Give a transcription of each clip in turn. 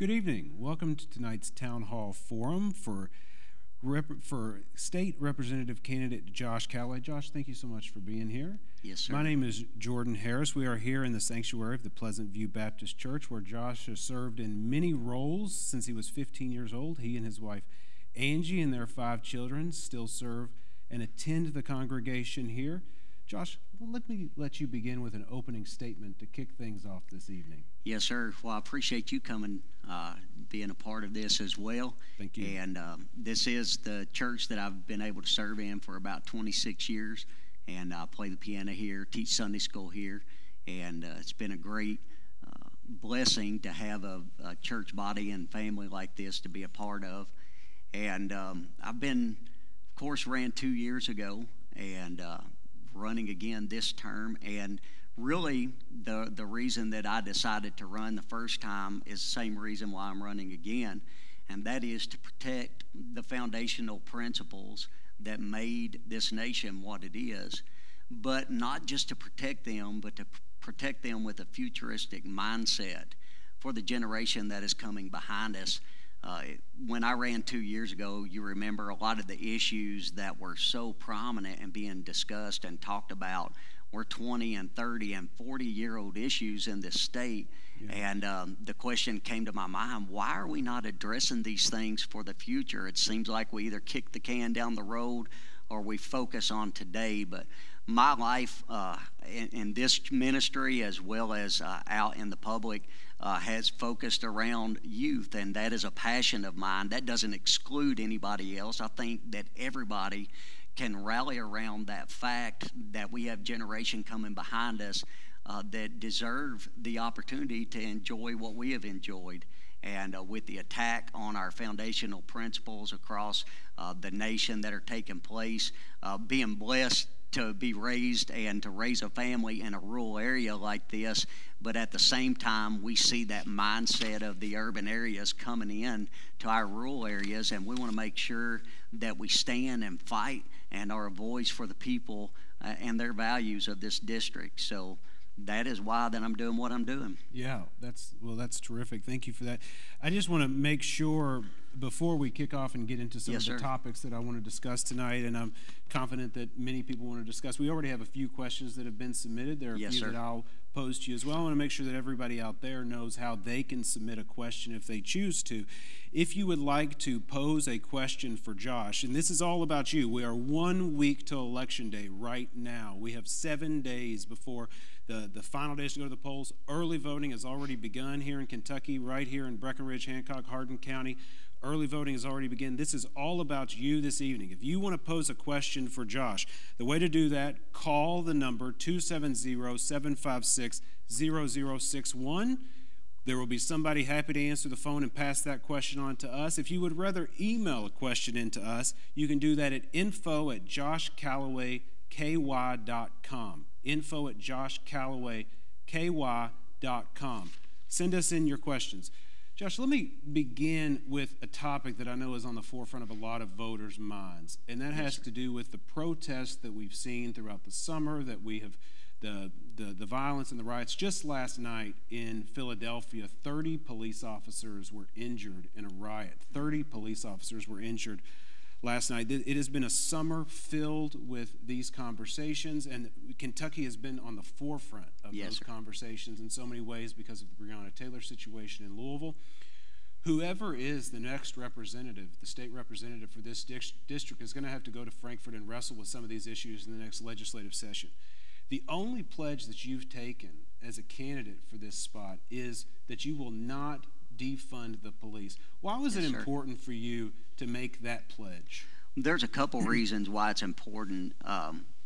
Good evening. Welcome to tonight's Town Hall Forum for State Representative candidate Josh Calloway. Josh, thank you so much for being here. Yes, sir. My name is Jordan Harris. We are here in the sanctuary of the Pleasant View Baptist Church, where Josh has served in many roles since he was 15 years old. He and his wife Angie and their 5 children still serve and attend the congregation here. Josh, let me let you begin with an opening statement to kick things off this evening. Yes, sir. Well, I appreciate you coming, being a part of this as well. Thank you. And this is the church that I've been able to serve in for about 26 years. And I play the piano here, teach Sunday school here. And it's been a great blessing to have a church body and family like this to be a part of. And I've been, of course, ran 2 years ago and running again this term. And really the reason that I decided to run the first time is the same reason why I'm running again, and that is to protect the foundational principles that made this nation what it is, but not just to protect them, but to protect them with a futuristic mindset for the generation that is coming behind us. When I ran 2 years ago, you remember a lot of the issues that were so prominent and being discussed and talked about were 20 and 30 and 40-year-old issues in this state. Yeah. And the question came to my mind, why are we not addressing these things for the future? It seems like we either kick the can down the road or we focus on today. But my life in this ministry, as well as out in the public, has focused around youth, and that is a passion of mine. That doesn't exclude anybody else. I think that everybody can rally around that fact that we have generation coming behind us that deserve the opportunity to enjoy what we have enjoyed. And with the attack on our foundational principles across the nation that are taking place, being blessed to be raised and to raise a family in a rural area like this, but at the same time we see that mindset of the urban areas coming in to our rural areas, and we want to make sure that we stand and fight and are a voice for the people and their values of this district. So that is why that I'm doing what I'm doing. Yeah, that's terrific. Thank you for that. I just want to make sure before we kick off and get into some of the topics that I want to discuss tonight, and I'm confident that many people want to discuss. We already have a few questions that have been submitted. There are a few that I'll pose to you as well. I want to make sure that everybody out there knows how they can submit a question if they choose to. If you would like to pose a question for Josh, and this is all about you. We are 1 week till Election Day right now. We have 7 days before the final days to go to the polls. Early voting has already begun here in Kentucky, right here in Breckenridge, Hancock, Hardin County. Early voting has already begun. This is all about you this evening. If you want to pose a question for Josh, the way to do that, call the number 270-756-0061. There will be somebody happy to answer the phone and pass that question on to us. If you would rather email a question in to us, you can do that at info@joshcallawayky.com. info@joshcallawayky.com. Send us in your questions. Josh, let me begin with a topic that I know is on the forefront of a lot of voters' minds, and that has to do with the protests that we've seen throughout the summer, that we have, the violence and the riots. Just last night in Philadelphia, 30 police officers were injured in a riot. 30 police officers were injured last night. It has been a summer filled with these conversations, and Kentucky has been on the forefront of those conversations in so many ways because of the Breonna Taylor situation in Louisville. Whoever is the next representative, the state representative for this district, is going to have to go to Frankfort and wrestle with some of these issues in the next legislative session. The only pledge that you've taken as a candidate for this spot is that you will not defund the police. Why was it important for you to make that pledge? There's a couple reasons why it's important.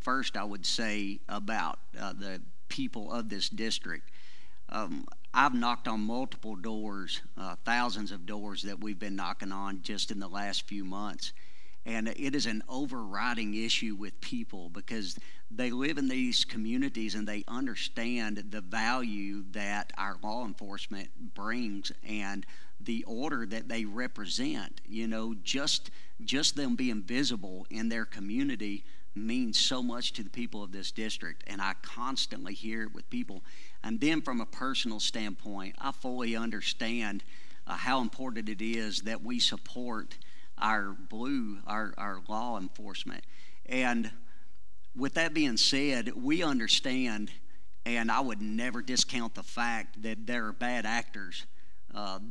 First, I would say about the people of this district. I've knocked on multiple doors, thousands of doors that we've been knocking on just in the last few months. And it is an overriding issue with people because they live in these communities and they understand the value that our law enforcement brings and the order that they represent. You know, just them being visible in their community means so much to the people of this district, and I constantly hear it with people. And then from a personal standpoint, I fully understand how important it is that we support our law enforcement. And with that being said, we understand, and I would never discount the fact that there are bad actors.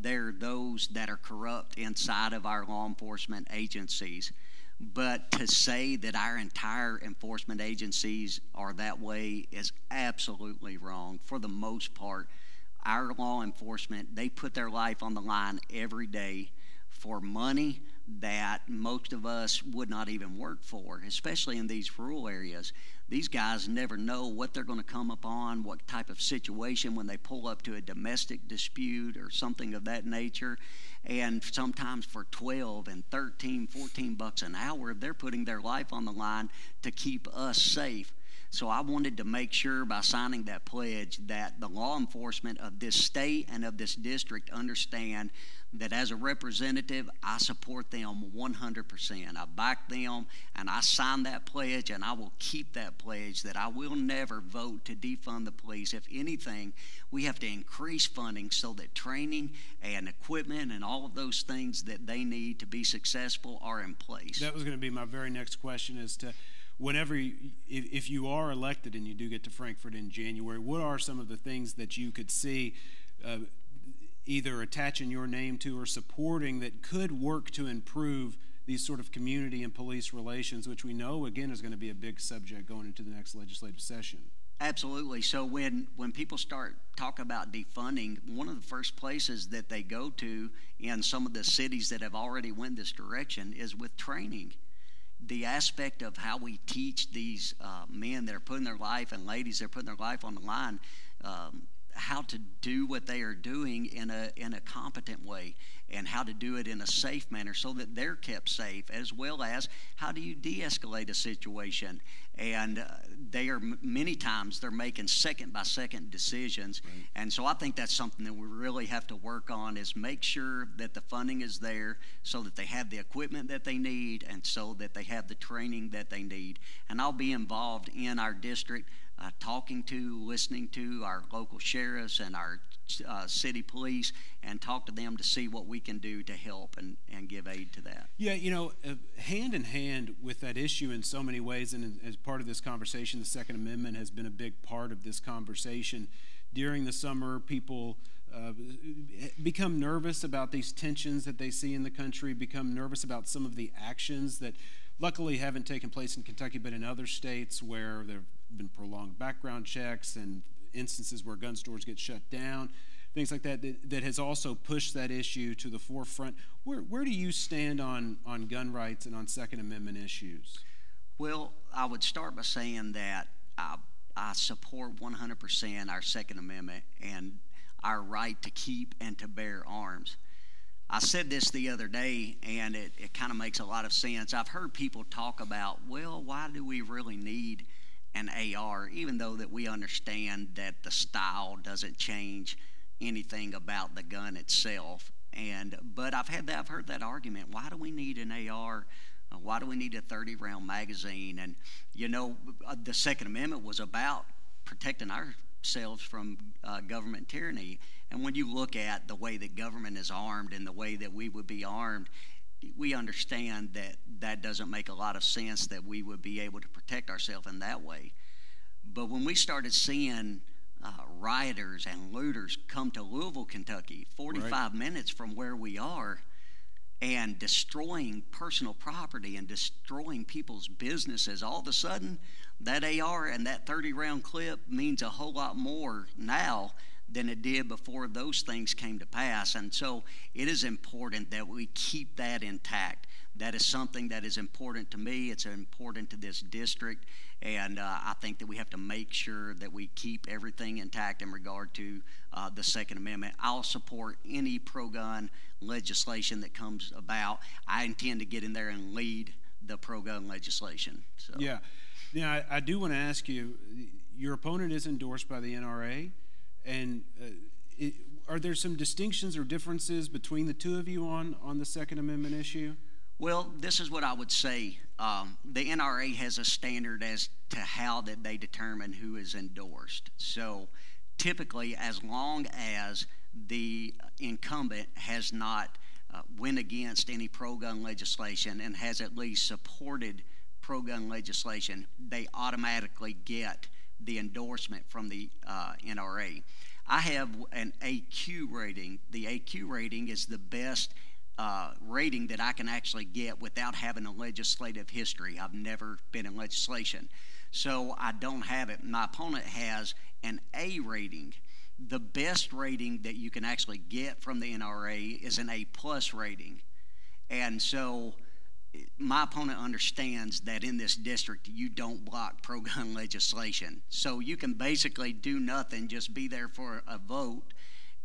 There are those that are corrupt inside of our law enforcement agencies. But to say that our entire enforcement agencies are that way is absolutely wrong. For the most part, our law enforcement, they put their life on the line every day for money that most of us would not even work for, especially in these rural areas. These guys never know what they're going to come upon, what type of situation when they pull up to a domestic dispute or something of that nature. And sometimes for 12 and 13, 14 bucks an hour, they're putting their life on the line to keep us safe. So I wanted to make sure by signing that pledge that the law enforcement of this state and of this district understand that as a representative, I support them 100%. I back them, and I sign that pledge, and I will keep that pledge that I will never vote to defund the police. If anything, we have to increase funding so that training and equipment and all of those things that they need to be successful are in place. That was going to be my very next question as to whenever, if you are elected and you do get to Frankfort in January, what are some of the things that you could see either attaching your name to or supporting that could work to improve these sort of community and police relations, which we know, again, is going to be a big subject going into the next legislative session? Absolutely. So when people start talk about defunding, one of the first places that they go to in some of the cities that have already went this direction is with training. The aspect of how we teach these men that are putting their life and ladies that are putting their life on the line, how to do what they are doing in a competent way, and how to do it in a safe manner so that they're kept safe, as well as how do you de-escalate a situation. And they are many times they're making second-by-second decisions. Right. And so I think that's something that we really have to work on, is make sure that the funding is there so that they have the equipment that they need and so that they have the training that they need. And I'll be involved in our district listening to our local sheriffs and our city police, and talk to them to see what we can do to help and give aid to that. Yeah, hand in hand with that issue in so many ways, and as part of this conversation, the Second Amendment has been a big part of this conversation. During the summer, people become nervous about these tensions that they see in the country, become nervous about some of the actions that luckily haven't taken place in Kentucky, but in other states where there have been prolonged background checks and instances where gun stores get shut down, things like that, that has also pushed that issue to the forefront. Where do you stand on gun rights and on Second Amendment issues? Well, I would start by saying that I support 100% our Second Amendment and our right to keep and to bear arms. I said this the other day, and it kind of makes a lot of sense. I've heard people talk about, well, why do we really need an AR, even though that we understand that the style doesn't change anything about the gun itself. But I've heard that argument. Why do we need an AR? Why do we need a 30-round magazine? And the Second Amendment was about protecting ourselves from government tyranny. And when you look at the way that government is armed and the way that we would be armed, we understand that that doesn't make a lot of sense, that we would be able to protect ourselves in that way. But when we started seeing rioters and looters come to Louisville, Kentucky, 45 minutes from where we are, and destroying personal property and destroying people's businesses, all of a sudden that AR and that 30-round clip means a whole lot more now than it did before those things came to pass. And so it is important that we keep that intact. That is something that is important to me. It's important to this district. And I think that we have to make sure that we keep everything intact in regard to the Second Amendment. I'll support any pro-gun legislation that comes about. I intend to get in there and lead the pro-gun legislation. So. Yeah. Now, I do want to ask you, your opponent is endorsed by the NRA. And are there some distinctions or differences between the two of you on the Second Amendment issue? Well, this is what I would say. The NRA has a standard as to how that they determine who is endorsed. So typically, as long as the incumbent has not went against any pro-gun legislation and has at least supported pro-gun legislation, they automatically get the endorsement from the NRA. I have an AQ rating. The AQ rating is the best rating that I can actually get without having a legislative history. I've never been in legislation, so I don't have it. My opponent has an A rating. The best rating that you can actually get from the NRA is an A+ rating. And so my opponent understands that in this district you don't block pro-gun legislation. So you can basically do nothing, just be there for a vote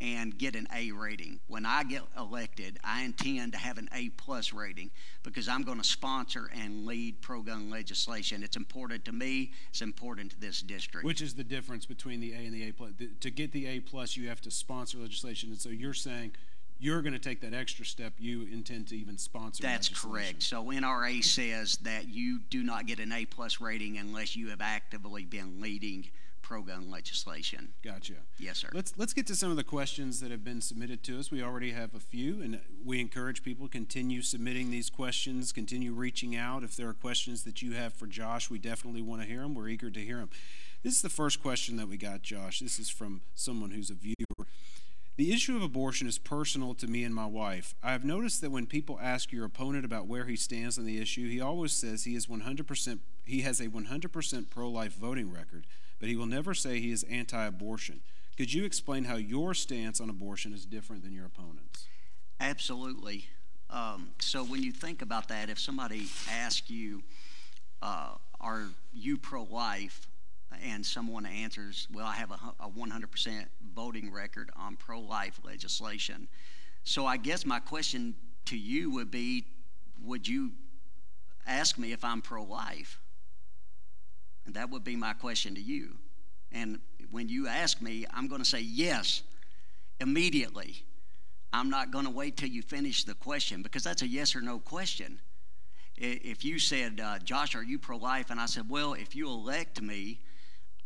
and get an A rating. When I get elected, I intend to have an A+ rating because I'm going to sponsor and lead pro-gun legislation. It's important to me. It's important to this district. Which is the difference between the A and the A+? To get the A+, you have to sponsor legislation. And so you're saying you're going to take that extra step. You intend to even sponsor That's legislation. Correct. So NRA says that you do not get an A+ rating unless you have actively been leading pro-gun legislation. Gotcha. Yes, sir. Let's get to some of the questions that have been submitted to us. We already have a few, and we encourage people to continue submitting these questions, continue reaching out. If there are questions that you have for Josh, we definitely want to hear them. We're eager to hear them. This is the first question that we got, Josh. This is from someone who's a viewer. The issue of abortion is personal to me and my wife. I have noticed that when people ask your opponent about where he stands on the issue, he always says he has a 100% pro-life voting record, but he will never say he is anti-abortion. Could you explain how your stance on abortion is different than your opponent's? Absolutely. So when you think about that, if somebody asks you, are you pro-life, and someone answers, well, I have a 100% voting record on pro-life legislation. So I guess my question to you would be, would you ask me if I'm pro-life? And that would be my question to you. And when you ask me, I'm going to say yes immediately. I'm not going to wait till you finish the question because that's a yes or no question. If you said, Josh, are you pro-life? And I said, well, if you elect me,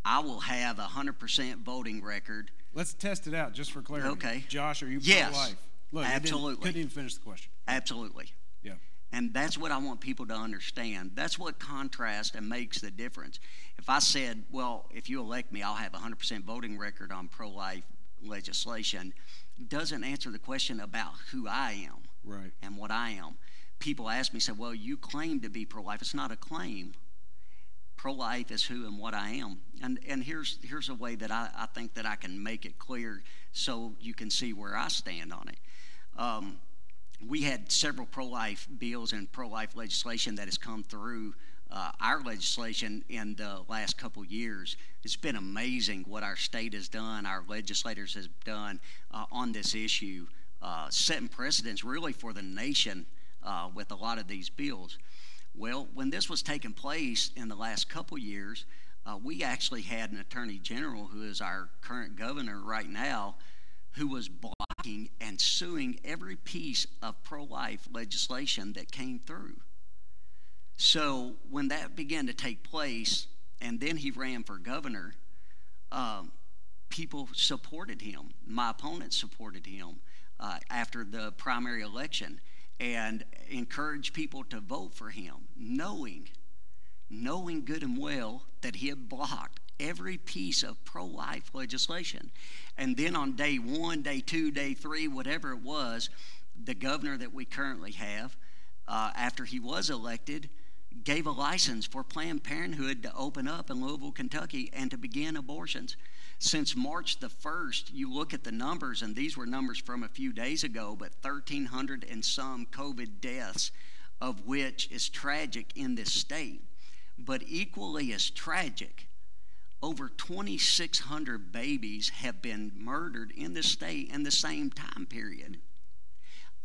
I will have a 100% voting record. Let's test it out just for clarity. Okay. Josh, are you yes, pro-life? Look, absolutely. Couldn't even finish the question. Absolutely. Yeah. And that's what I want people to understand. That's what contrasts and makes the difference. If I said, well, if you elect me, I'll have a 100% voting record on pro-life legislation, doesn't answer the question about who I am and what I am. People ask me, say, well, you claim to be pro-life. It's not a claim. Pro-life is who and what I am. And here's a way that I think that I can make it clear so you can see where I stand on it. We had several pro-life bills and pro-life legislation that has come through our legislation in the last couple years. It's been amazing what our state has done, our legislators have done on this issue, setting precedents really for the nation with a lot of these bills. Well, when this was taking place in the last couple years, we actually had an attorney general who is our current governor right now who was blocking and suing every piece of pro-life legislation that came through. So when that began to take place, and then he ran for governor, people supported him. My opponent supported him after the primary election and encouraged people to vote for him, knowing good and well that he had blocked every piece of pro-life legislation. And then on day 1, day 2, day 3, whatever it was, the governor that we currently have, after he was elected, gave a license for Planned Parenthood to open up in Louisville, Kentucky, and to begin abortions. Since March the 1st, you look at the numbers, and these were numbers from a few days ago, but 1,300 and some COVID deaths, of which is tragic in this state. But equally as tragic, over 2,600 babies have been murdered in this state in the same time period.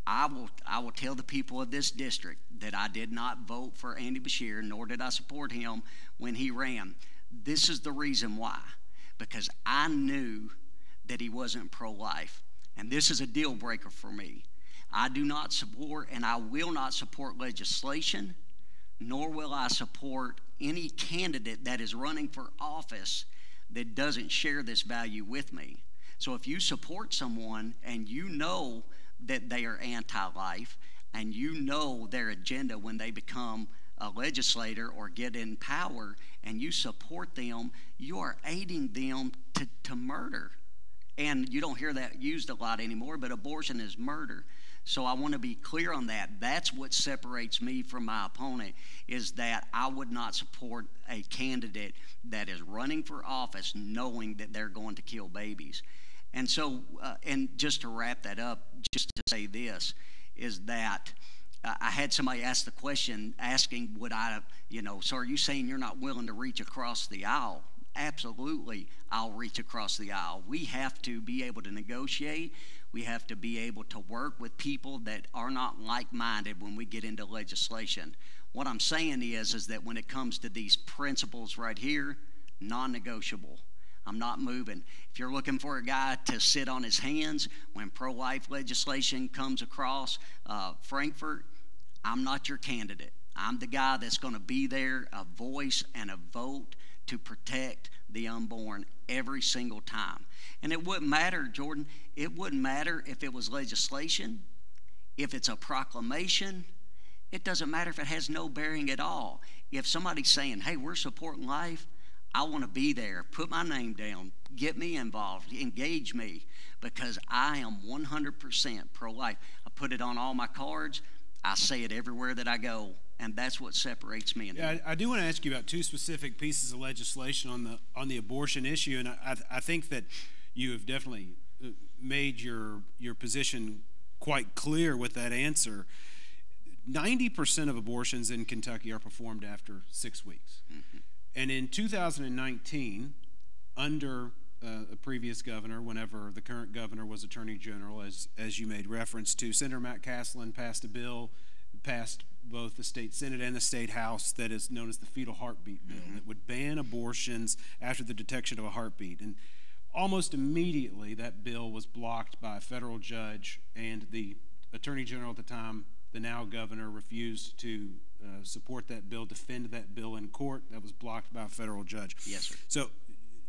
I will tell the people of this district that I did not vote for Andy Beshear, nor did I support him when he ran. This is the reason why. Because I knew that he wasn't pro-life. And this is a deal breaker for me. I do not support and I will not support legislation, nor will I support any candidate that is running for office that doesn't share this value with me. So if you support someone and you know that they are anti-life and you know their agenda when they become a legislator or get in power and you support them, you are aiding them to murder. And you don't hear that used a lot anymore, but abortion is murder. So I want to be clear on that. That's what separates me from my opponent, is that I would not support a candidate that is running for office knowing that they're going to kill babies. And so, and just to wrap that up, just to say this, is that I had somebody ask the question asking, would I, so are you saying you're not willing to reach across the aisle? Absolutely, I'll reach across the aisle. We have to be able to negotiate. We have to be able to work with people that are not like-minded when we get into legislation. What I'm saying is that when it comes to these principles right here, non-negotiable. I'm not moving. If you're looking for a guy to sit on his hands when pro-life legislation comes across Frankfort, I'm not your candidate. I'm the guy that's going to be there, a voice and a vote to protect the unborn every single time. And it wouldn't matter, Jordan, it wouldn't matter if it was legislation, if it's a proclamation. It doesn't matter if it has no bearing at all. If somebody's saying, hey, we're supporting life, I want to be there. Put my name down. Get me involved. Engage me, because I am 100% pro-life. I put it on all my cards. I say it everywhere that I go, and that's what separates me and him. I do want to ask you about two specific pieces of legislation on the abortion issue, and I think that you have definitely made your position quite clear with that answer. 90% of abortions in Kentucky are performed after 6 weeks. Mm-hmm. And in 2019, under a previous governor, whenever the current governor was Attorney General, as you made reference to, Senator Matt Caslin passed a bill, passed both the state Senate and the state House, that is known as the fetal heartbeat bill, that would ban abortions after the detection of a heartbeat. And almost immediately, that bill was blocked by a federal judge, and the Attorney General at the time, the now governor, refused to support that bill, defend that bill in court. That was blocked by a federal judge. Yes, sir. So,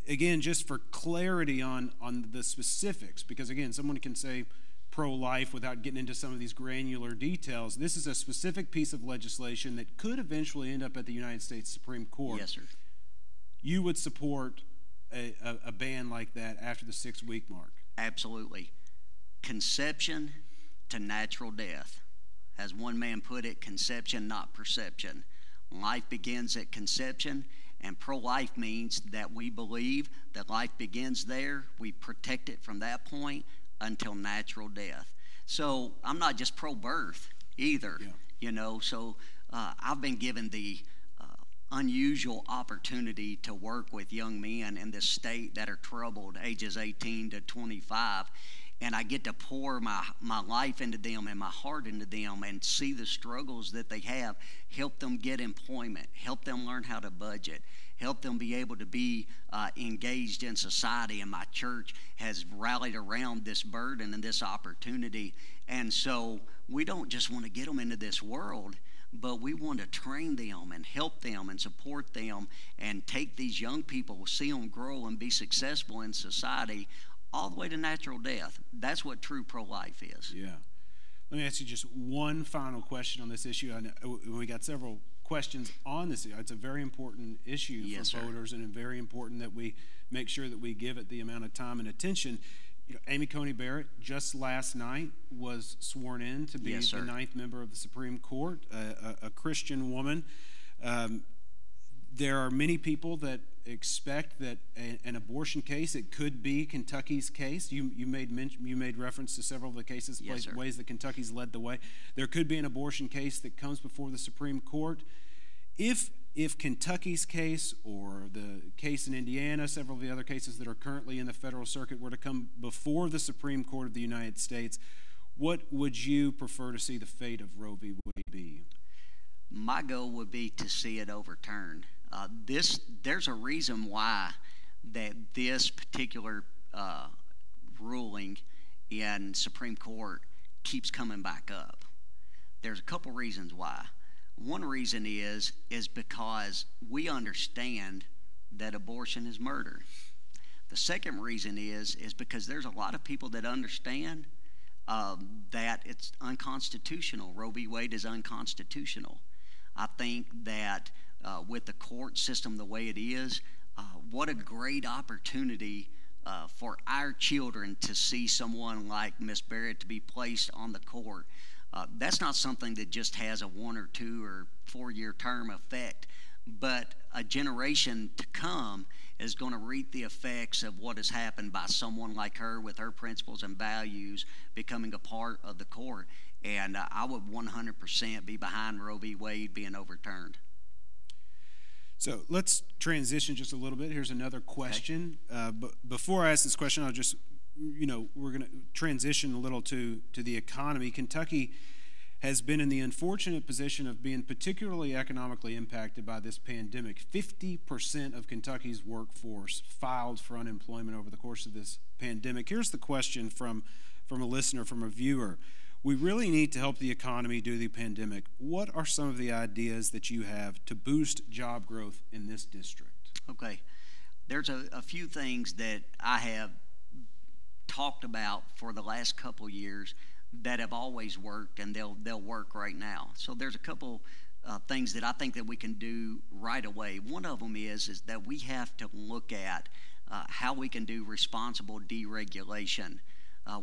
again, just for clarity on the specifics, because, again, someone can say pro-life without getting into some of these granular details. This is a specific piece of legislation that could eventually end up at the United States Supreme Court. Yes, sir. You would support a ban like that after the 6-week mark? Absolutely. Conception to natural death. As one man put it, conception, not perception. Life begins at conception, and pro-life means that we believe that life begins there. We protect it from that point until natural death. So I'm not just pro-birth either, So I've been given the unusual opportunity to work with young men in this state that are troubled, ages 18 to 25. And I get to pour my life into them and my heart into them and see the struggles that they have, help them get employment, help them learn how to budget, help them be able to be engaged in society. And my church has rallied around this burden and this opportunity. And so we don't just want to get them into this world, but we want to train them and help them and support them and take these young people, see them grow and be successful in society, all the way to natural death. That's what true pro-life is. Yeah. Let me ask you just one final question on this issue. I know we got several questions on this. It's a very important issue for voters, and very important that we make sure that we give it the amount of time and attention. Amy Coney Barrett just last night was sworn in to be the 9th member of the Supreme Court, a Christian woman. There are many people that expect that an abortion case, it could be Kentucky's case. You made reference to several of the cases, ways that Kentucky's led the way. There could be an abortion case that comes before the Supreme Court. If Kentucky's case, or the case in Indiana, several of the other cases that are currently in the federal circuit, were to come before the Supreme Court of the United States, what would you prefer to see the fate of Roe v. Wade be? My goal would be to see it overturned. There's a reason why that this particular ruling in Supreme Court keeps coming back up. There's a couple reasons why. One reason is because we understand that abortion is murder. The second reason is because there's a lot of people that understand that it's unconstitutional. Roe v. Wade is unconstitutional. I think that with the court system the way it is, what a great opportunity for our children to see someone like Miss Barrett to be placed on the court. That's not something that just has a 1 or 2 or 4 year term effect, but a generation to come is going to reap the effects of what has happened by someone like her with her principles and values becoming a part of the court. And I would 100% be behind Roe v. Wade being overturned. So let's transition just a little bit. Here's another question. Okay. But before I ask this question, I'll just, we're going to transition a little to the economy. Kentucky has been in the unfortunate position of being particularly economically impacted by this pandemic. 50% of Kentucky's workforce filed for unemployment over the course of this pandemic. Here's the question from a listener, from a viewer. We really need to help the economy due to the pandemic. What are some of the ideas that you have to boost job growth in this district? Okay. There's a few things that I have talked about for the last couple years that have always worked, and they'll work right now. So there's a couple things that I think that we can do right away. One of them is that we have to look at how we can do responsible deregulation.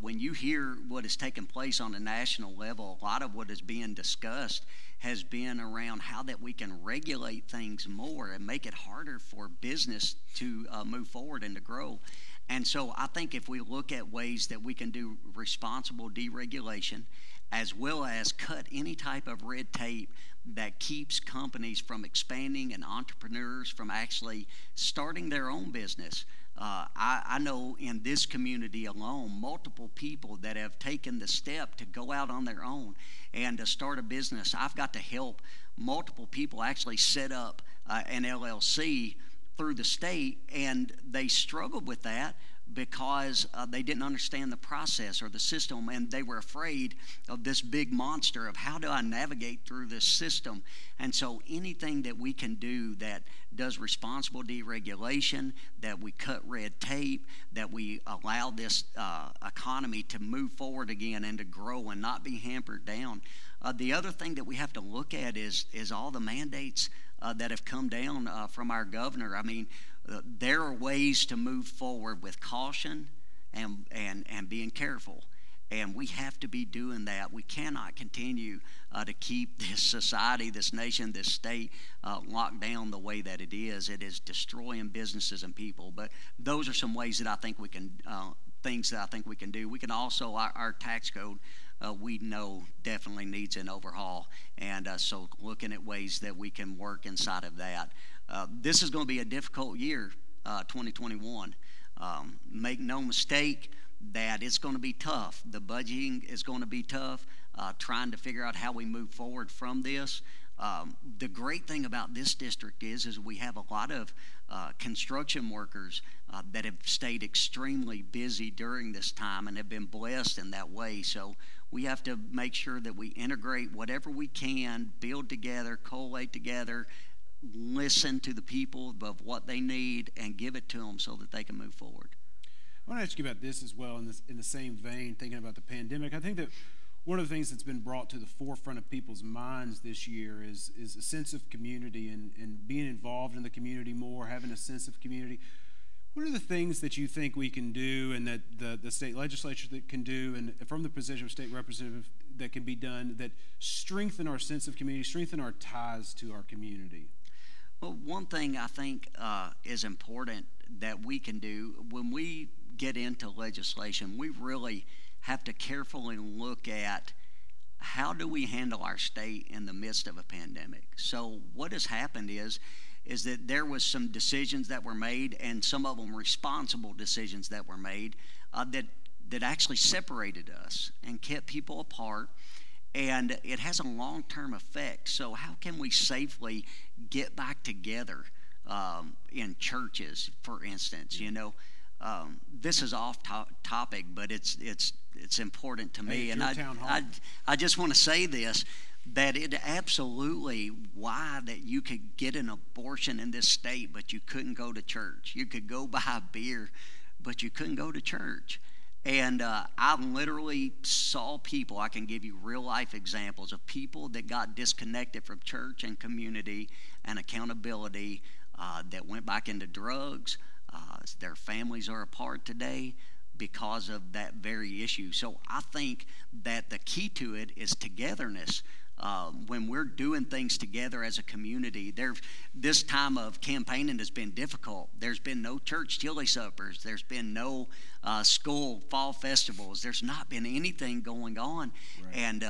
When you hear what has taken place on a national level, a lot of what is being discussed has been around how that we can regulate things more and make it harder for business to move forward and to grow. And so I think if we look at ways that we can do responsible deregulation, as well as cut any type of red tape that keeps companies from expanding and entrepreneurs from actually starting their own business. I know in this community alone, multiple people that have taken the step to go out on their own and to start a business. I've got to help multiple people actually set up an LLC through the state, and they struggled with that because they didn't understand the process or the system, and they were afraid of this big monster of how do I navigate through this system. And so anything that we can do that does responsible deregulation, that we cut red tape, that we allow this economy to move forward again and to grow and not be hampered down. The other thing that we have to look at is all the mandates that have come down from our governor. I mean, there are ways to move forward with caution and being careful. And we have to be doing that. We cannot continue to keep this society, this nation, this state locked down the way that it is. It is destroying businesses and people. But those are some ways that I think we can, things that I think we can do. We can also, our tax code, we know definitely needs an overhaul. And so looking at ways that we can work inside of that. This is going to be a difficult year, 2021. Make no mistake that it's going to be tough. The budgeting is going to be tough, trying to figure out how we move forward from this. The great thing about this district is we have a lot of construction workers that have stayed extremely busy during this time and have been blessed in that way. So we have to make sure that we integrate whatever we can, build together, collate together, listen to the people of what they need, and give it to them so that they can move forward. I want to ask you about this as well in the same vein, thinking about the pandemic. I think that one of the things that's been brought to the forefront of people's minds this year is a sense of community and being involved in the community more, having a sense of community. What are the things that you think we can do and that the state legislature that can do, and from the position of state representative that can be done, that strengthen our sense of community, strengthen our ties to our community? Well, one thing I think is important that we can do when we get into legislation, we really have to carefully look at how do we handle our state in the midst of a pandemic. So what has happened is that there was some decisions that were made, and some of them responsible decisions that were made that actually separated us and kept people apart. And it has a long-term effect. So how can we safely get back together in churches, for instance? You know, this is off topic, but it's important to me. And I just want to say this, that it absolutely why that you could get an abortion in this state, but you couldn't go to church. You could go buy a beer but you couldn't go to church. And I literally saw people, I can give you real life examples of people that got disconnected from church and community and accountability, that went back into drugs. Their families are apart today because of that very issue. So I think that the key to it is togetherness. When we're doing things together as a community, this time of campaigning has been difficult. There's been no church chili suppers. There's been no school fall festivals. There's not been anything going on. Right. And,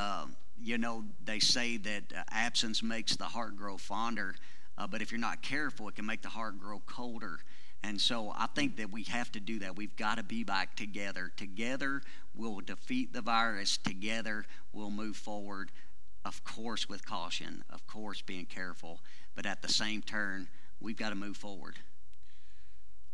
they say that absence makes the heart grow fonder, but if you're not careful, it can make the heart grow colder. And so I think that we have to do that. We've got to be back together. Together, we'll defeat the virus. Together, we'll move forward. Of course, with caution, of course, being careful, but at the same turn, we've got to move forward.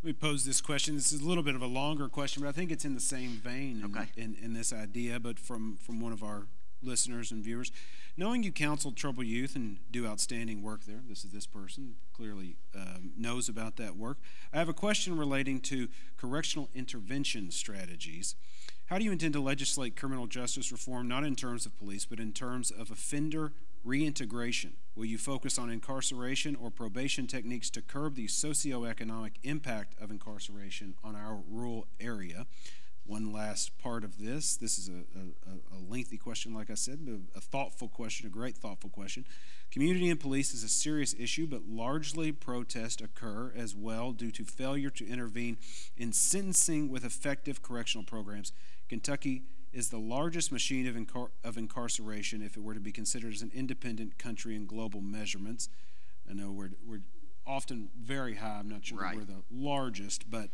Let me pose this question. This is a little bit of a longer question, but I think it's in the same vein in this idea, but from one of our listeners and viewers. Knowing you counsel troubled youth and do outstanding work there, this person clearly knows about that work. I have a question relating to correctional intervention strategies. How do you intend to legislate criminal justice reform, not in terms of police, but in terms of offender reintegration? Will you focus on incarceration or probation techniques to curb the socioeconomic impact of incarceration on our rural area? One last part of this is a lengthy question, like I said, but a thoughtful question, a great thoughtful question. Community and police is a serious issue, but largely protests occur as well due to failure to intervene in sentencing with effective correctional programs. Kentucky is the largest machine of incarceration if it were to be considered as an independent country in global measurements. I know we're often very high. I'm not sure that we're the largest, but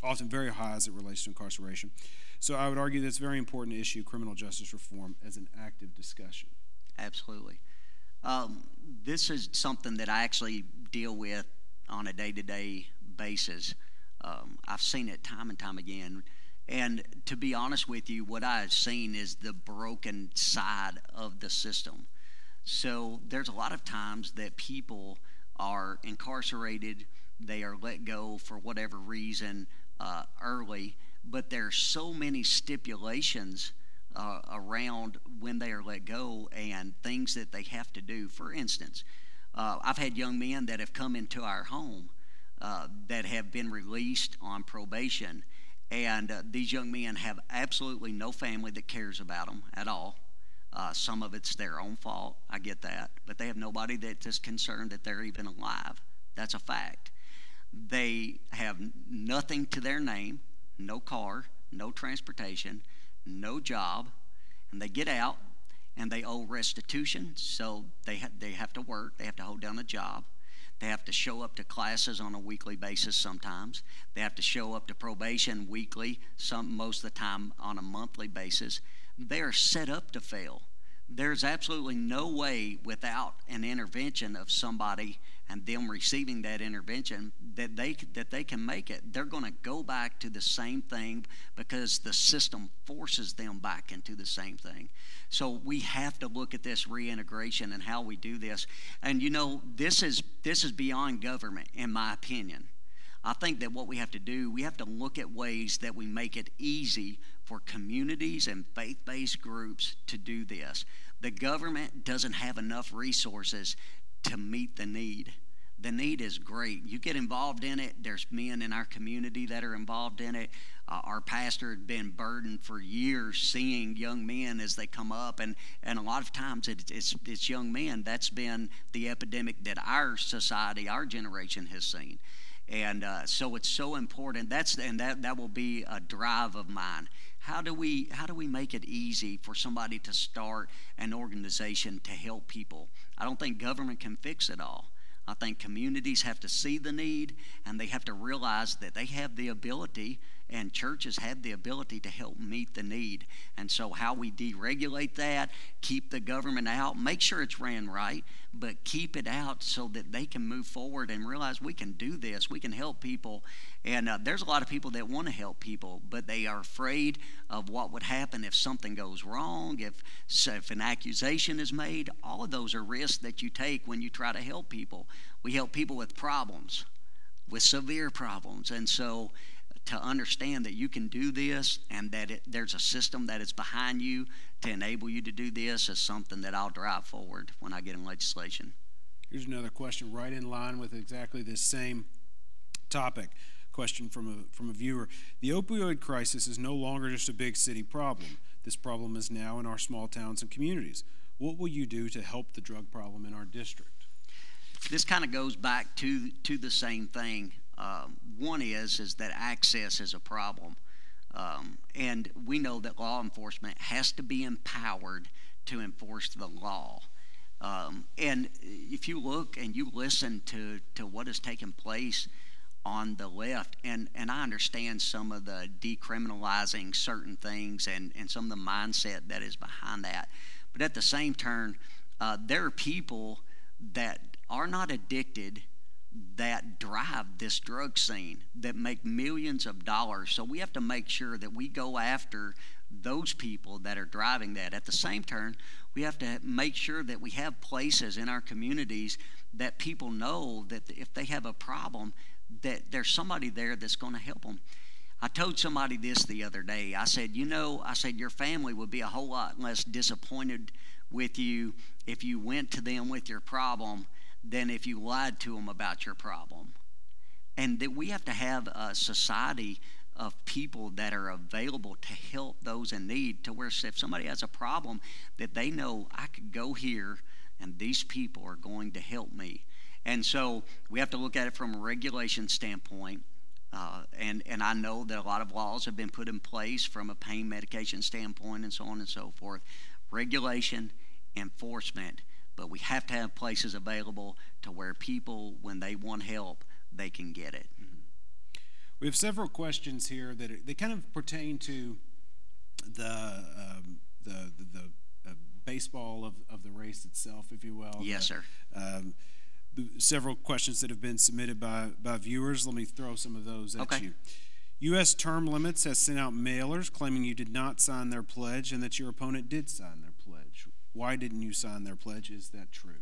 often very high as it relates to incarceration. So I would argue that it's a very important issue, criminal justice reform, as an active discussion. Absolutely. This is something that I actually deal with on a day-to-day basis. I've seen it time and time again. And to be honest with you, what I've seen is the broken side of the system. So there's a lot of times that people are incarcerated, they are let go for whatever reason early, but there's so many stipulations around when they are let go and things that they have to do. For instance, I've had young men that have come into our home that have been released on probation, and these young men have absolutely no family that cares about them at all. Some of it's their own fault, I get that, but they have nobody that is concerned that they're even alive. That's a fact. They have nothing to their name, no car, no transportation, no job, and they get out and they owe restitution, so they have to work, they have to hold down a job. They have to show up to classes on a weekly basis sometimes. They have to show up to probation weekly, most of the time on a monthly basis. They are set up to fail. There's absolutely no way without an intervention of somebody and them receiving that intervention that they can make it. They're going to go back to the same thing because the system forces them back into the same thing. So we have to look at this reintegration and how we do this. And this is beyond government, in my opinion. I think that what we have to do, we have to look at ways that we make it easy for communities and faith-based groups to do this. The government doesn't have enough resources to meet the need. The need is great. You get involved in it. There's men in our community that are involved in it. Our pastor had been burdened for years seeing young men as they come up, and a lot of times it's young men. That's been the epidemic that our society, our generation has seen. And so it's so important. That will be a drive of mine. How do we make it easy for somebody to start an organization to help people? I don't think government can fix it all. I think communities have to see the need, and they have to realize that they have the ability, and churches have the ability to help meet the need. And so how we deregulate that, keep the government out, make sure it's ran right, but keep it out so that they can move forward and realize we can do this, we can help people. And there's a lot of people that want to help people, but they are afraid of what would happen if something goes wrong, if an accusation is made. All of those are risks that you take when you try to help people. We help people with problems, with severe problems. And so to understand that you can do this and that there's a system that is behind you to enable you to do this is something that I'll drive forward when I get in legislation. Here's another question right in line with exactly this same topic. Question from a viewer. The opioid crisis is no longer just a big city problem. This problem is now in our small towns and communities. What will you do to help the drug problem in our district? This kind of goes back to the same thing. One is that access is a problem. And we know that law enforcement has to be empowered to enforce the law. And if you look and you listen to what has taken place on the left, and I understand some of the decriminalizing certain things and some of the mindset that is behind that. But at the same turn, there are people that are not addicted that drive this drug scene, that make millions of dollars. So we have to make sure that we go after those people that are driving that. At the same turn, we have to make sure that we have places in our communities that people know that if they have a problem, that there's somebody there that's going to help them. I told somebody this the other day. I said, your family would be a whole lot less disappointed with you if you went to them with your problem than if you lied to them about your problem. And that we have to have a society of people that are available to help those in need, to where if somebody has a problem, that they know I could go here and these people are going to help me. And so we have to look at it from a regulation standpoint. And I know that a lot of laws have been put in place from a pain medication standpoint and so on and so forth. Regulation, enforcement, but we have to have places available to where people, when they want help, they can get it. Mm-hmm. We have several questions here that they kind of pertain to the baseball of the race itself, if you will. Yes, sir. Several questions that have been submitted by viewers. Let me throw some of those at you. U.S. Term Limits has sent out mailers claiming you did not sign their pledge and that your opponent did sign their pledge. Why didn't you sign their pledge? Is that true?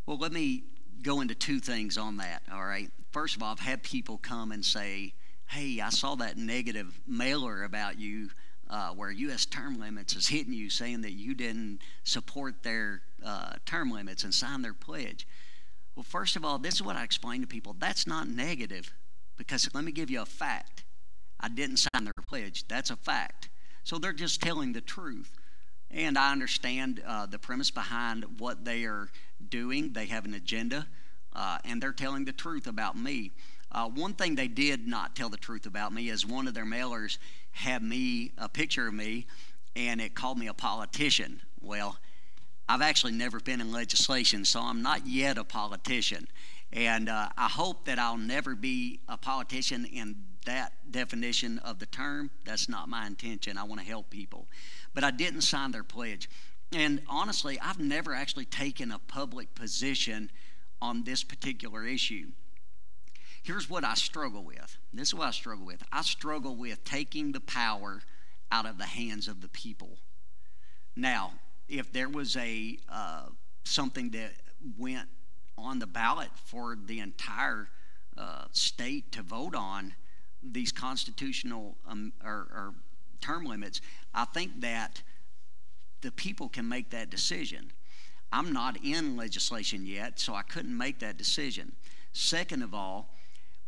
Well, let me go into two things on that, all right? First of all, I've had people come and say, hey, I saw that negative mailer about you where U.S. Term Limits is hitting you, saying that you didn't support their term limits and sign their pledge. Well, first of all, this is what I explain to people. That's not negative, because let me give you a fact. I didn't sign their pledge. That's a fact. So they're just telling the truth. And I understand the premise behind what they are doing. They have an agenda, and they're telling the truth about me. One thing they did not tell the truth about me is one of their mailers had a picture of me, and it called me a politician. Well, I've actually never been in legislation, so I'm not yet a politician. And I hope that I'll never be a politician in that definition of the term. That's not my intention. I want to help people. But I didn't sign their pledge. And honestly, I've never actually taken a public position on this particular issue. Here's what I struggle with. This is what I struggle with. I struggle with taking the power out of the hands of the people. Now, if there was something that went on the ballot for the entire state to vote on, these constitutional or term limits, I think that the people can make that decision. I'm not in legislation yet, so I couldn't make that decision. Second of all,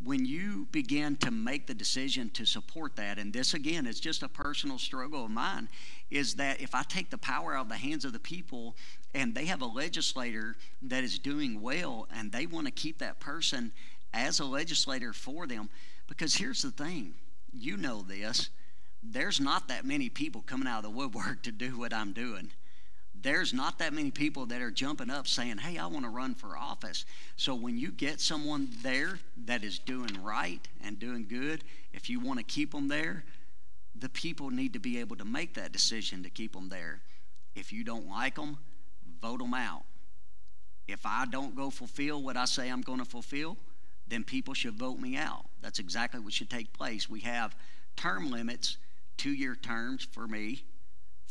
when you begin to make the decision to support that, and this again is just a personal struggle of mine, is that if I take the power out of the hands of the people and they have a legislator that is doing well and they want to keep that person as a legislator for them, because here's the thing, you know this, there's not that many people coming out of the woodwork to do what I'm doing. There's not that many people that are jumping up saying, hey, I want to run for office. So when you get someone there that is doing right and doing good, if you want to keep them there, the people need to be able to make that decision to keep them there. If you don't like them, vote them out. If I don't go fulfill what I say I'm going to fulfill, then people should vote me out. That's exactly what should take place. We have term limits, 2-year terms for me,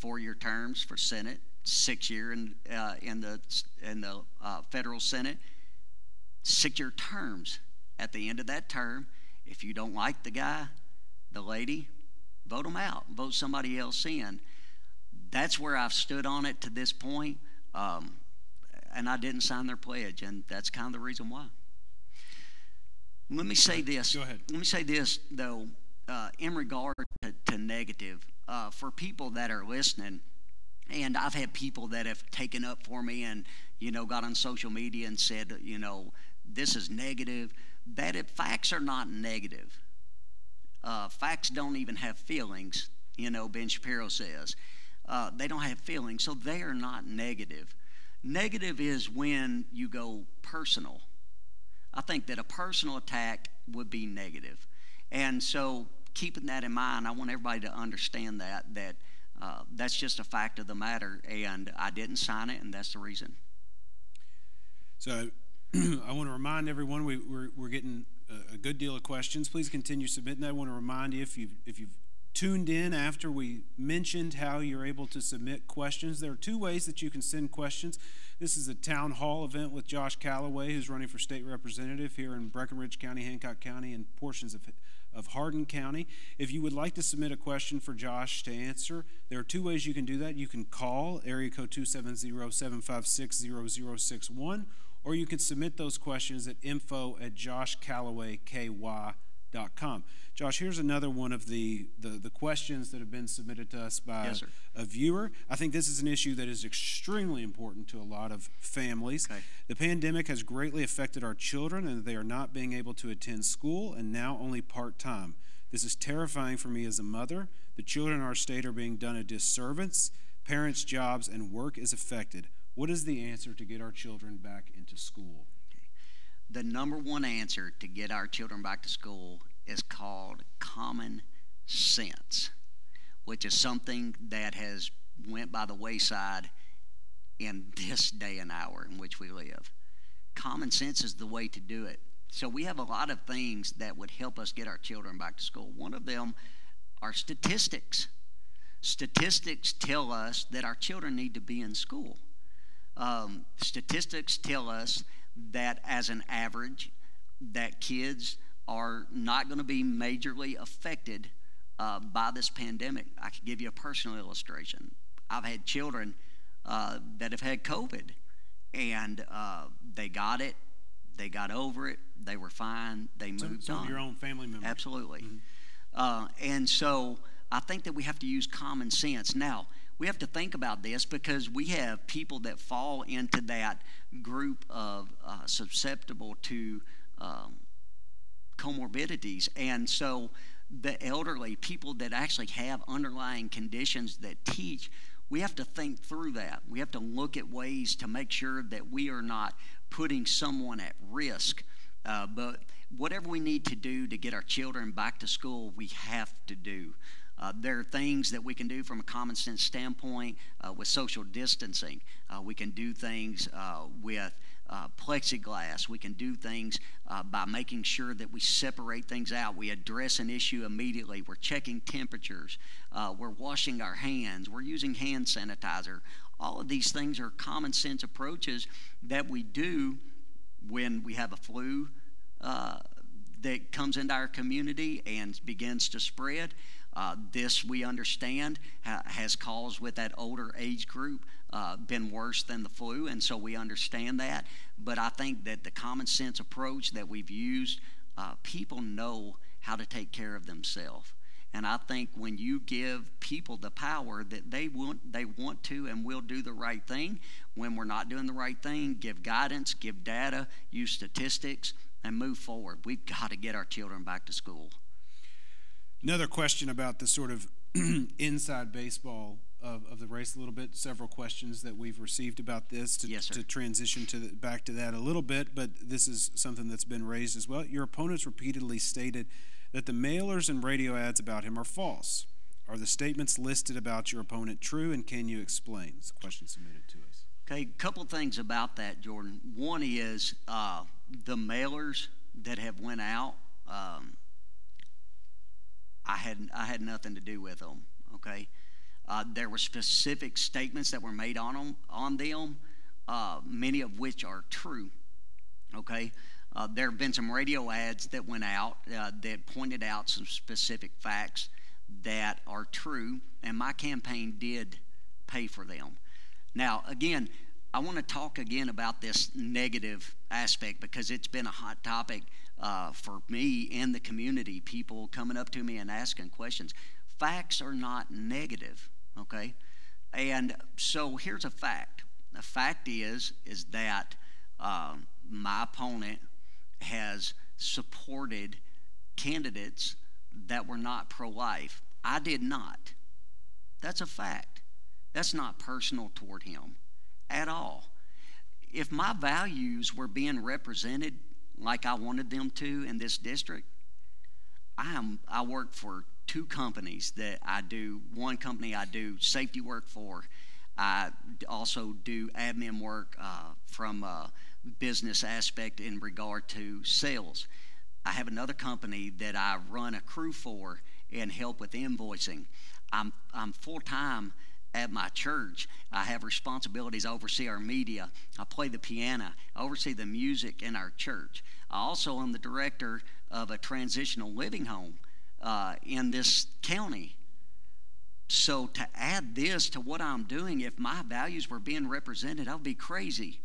4-year terms for Senate, 6-year in the federal Senate, 6-year terms. At the end of that term, If you don't like the guy, the lady, vote them out. Vote somebody else in. That's where I've stood on it to this point, and I didn't sign their pledge, and that's kind of the reason why. Let me say this. Go ahead. Let me say this, though, in regard to negative, for people that are listening, and I've had people that have taken up for me and, got on social media and said, this is negative. Facts are not negative. Facts don't even have feelings, Ben Shapiro says. They don't have feelings, so they are not negative. Negative is when you go personal. I think that a personal attack would be negative. And so keeping that in mind, I want everybody to understand that that's just a fact of the matter, and I didn't sign it, and that's the reason. So I want to remind everyone we're getting a good deal of questions. Please continue submitting that. I want to remind you, if you've tuned in after we mentioned how you're able to submit questions, there are two ways that you can send questions. This is a town hall event with Josh Calloway, who's running for state representative here in Breckinridge County, Hancock County, and portions of Hardin County. If you would like to submit a question for Josh to answer, there are two ways you can do that. You can call area code 270-756-0061, or you can submit those questions at info@joshcallawayky.com. Josh, here's another one of the questions that have been submitted to us by a viewer. I think this is an issue that is extremely important to a lot of families. Okay. The pandemic has greatly affected our children, and they are not being able to attend school, and now only part-time. This is terrifying for me as a mother. The children in our state are being done a disservice. Parents' jobs and work is affected. What is the answer to get our children back into school? Okay. The number one answer to get our children back to school is called common sense, which is something that has went by the wayside in this day and hour in which we live. Common sense is the way to do it. So we have a lot of things that would help us get our children back to school. One of them are statistics. Statistics tell us that our children need to be in school. Statistics tell us that as an average, that kids are not going to be majorly affected by this pandemic. I could give you a personal illustration. I've had children that have had COVID, and they got it, they got over it, they were fine, they moved on. Some of your own family members. Absolutely. Mm-hmm. And so I think that we have to use common sense. Now, we have to think about this because we have people that fall into that group of susceptible to comorbidities. And so the elderly, people that actually have underlying conditions that teach, we have to think through that. We have to look at ways to make sure that we are not putting someone at risk. But whatever we need to do to get our children back to school, we have to do. There are things that we can do from a common sense standpoint with social distancing. We can do things with plexiglass. We can do things by making sure that we separate things out. We address an issue immediately. We're checking temperatures. We're washing our hands. We're using hand sanitizer. All of these things are common sense approaches that we do when we have a flu that comes into our community and begins to spread. This, we understand, has caused with that older age group been worse than the flu, and so we understand that. But I think that the common sense approach that we've used, people know how to take care of themselves. And I think when you give people the power that they want to and will do the right thing, when we're not doing the right thing, give guidance, give data, use statistics, and move forward. We've got to get our children back to school. Another question about the sort of inside baseball of the race a little bit. Several questions that we've received about this to transition back to that a little bit, but this is something that's been raised as well. Your opponents repeatedly stated that the mailers and radio ads about him are false. Are the statements listed about your opponent true, and can you explain? It's a question submitted to us. Okay, a couple things about that, Jordan. One is the mailers that have went out, I had nothing to do with them, okay? There were specific statements that were made on them, many of which are true, okay? There have been some radio ads that went out that pointed out some specific facts that are true, and my campaign did pay for them. Now, again, I want to talk again about this negative aspect because it's been a hot topic for me and the community, people coming up to me and asking questions. Facts are not negative, okay? And so here's a fact. The fact is that my opponent has supported candidates that were not pro-life. I did not. That's a fact. That's not personal toward him at all. If my values were being represented like I wanted them to in this district, I work for two companies that I do. One company I do safety work for. I also do admin work from a business aspect in regard to sales. I have another company that I run a crew for and help with invoicing. I'm full-time at my church. I have responsibilities. I oversee our media. I play the piano. I oversee the music in our church. I also am the director of a transitional living home in this county. So to add this to what I'm doing, if my values were being represented, I would be crazy.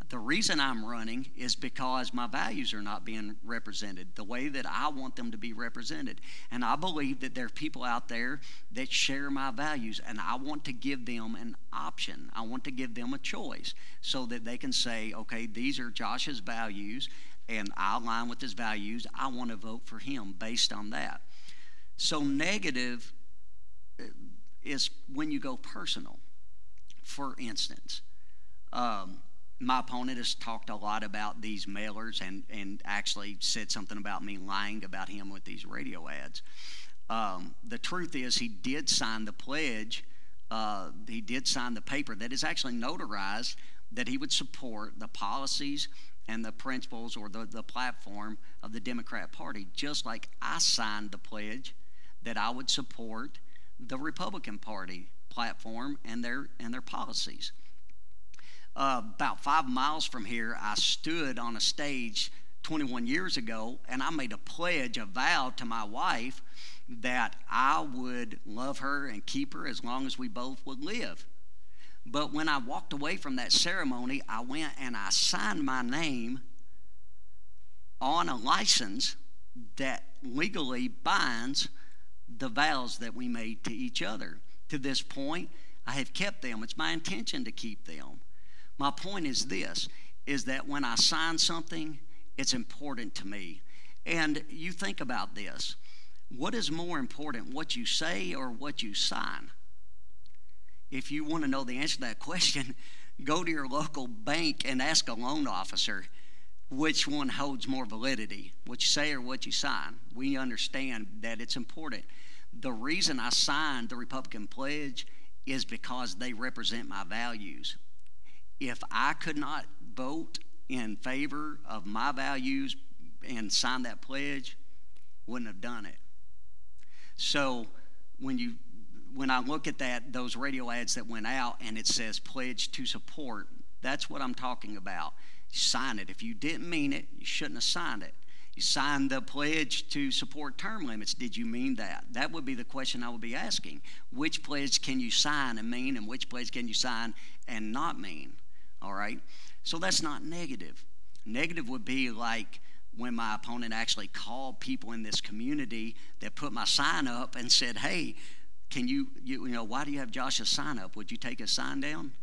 The reason I'm running is because my values are not being represented the way that I want them to be represented. And I believe that there are people out there that share my values, and I want to give them an option. I want to give them a choice so that they can say, okay, these are Josh's values, and I align with his values. I want to vote for him based on that. So negative is when you go personal. For instance, my opponent has talked a lot about these mailers and actually said something about me lying about him with these radio ads. The truth is he did sign the pledge. He did sign the paper that is actually notarized that he would support the policies and the principles or the platform of the Democrat Party, just like I signed the pledge that I would support the Republican Party platform and their policies. About 5 miles from here, I stood on a stage 21 years ago, and I made a pledge, a vow to my wife that I would love her and keep her as long as we both would live. But when I walked away from that ceremony, I went and I signed my name on a license that legally binds the vows that we made to each other. To this point, I have kept them. It's my intention to keep them. My point is this, is that when I sign something, it's important to me. And you think about this. What is more important, what you say or what you sign? If you want to know the answer to that question, go to your local bank and ask a loan officer which one holds more validity, what you say or what you sign. We understand that it's important. The reason I signed the Republican pledge is because they represent my values. If I could not vote in favor of my values and sign that pledge, wouldn't have done it. So when I look at those radio ads that went out and it says pledge to support, that's what I'm talking about. Sign it. If you didn't mean it, you shouldn't have signed it. You signed the pledge to support term limits. Did you mean that? That would be the question I would be asking. Which pledge can you sign and mean, and which pledge can you sign and not mean? All right? So that's not negative. Negative would be like when my opponent actually called people in this community that put my sign up and said, hey, can you why do you have Josh's sign up? Would you take his sign down?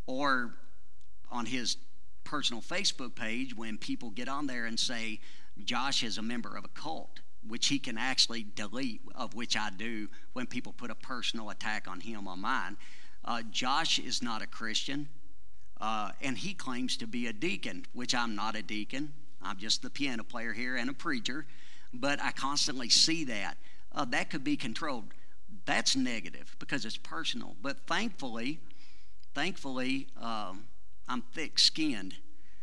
Or on his personal Facebook page, when people get on there and say, Josh is a member of a cult, which he can actually delete, of which I do when people put a personal attack on him on mine. Josh is not a Christian, and he claims to be a deacon, which I'm not a deacon. I'm just the piano player here and a preacher, but I constantly see that. That could be controlled. That's negative because it's personal. But thankfully, I'm thick-skinned.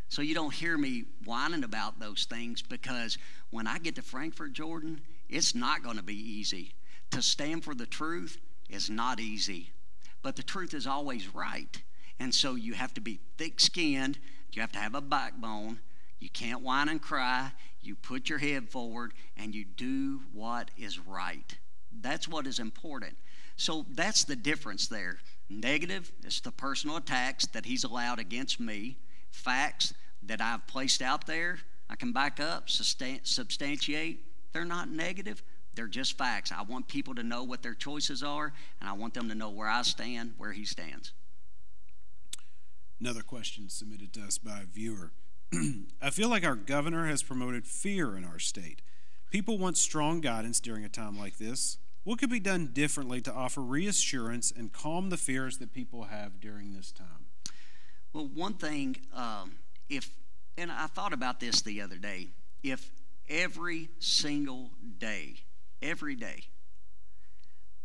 So you don't hear me whining about those things, because when I get to Frankfort, Jordan, it's not going to be easy. To stand for the truth is not easy. But the truth is always right. And so you have to be thick-skinned. You have to have a backbone. You can't whine and cry. You put your head forward and you do what is right. That's what is important. So that's the difference there. Negative is the personal attacks that he's allowed against me. Facts that I've placed out there, I can back up, substantiate. They're not negative. They're just facts. I want people to know what their choices are, and I want them to know where I stand, where he stands. Another question submitted to us by a viewer. I feel like our governor has promoted fear in our state. People want strong guidance during a time like this. What could be done differently to offer reassurance and calm the fears that people have during this time? Well, one thing, and I thought about this the other day, if every single day, every day,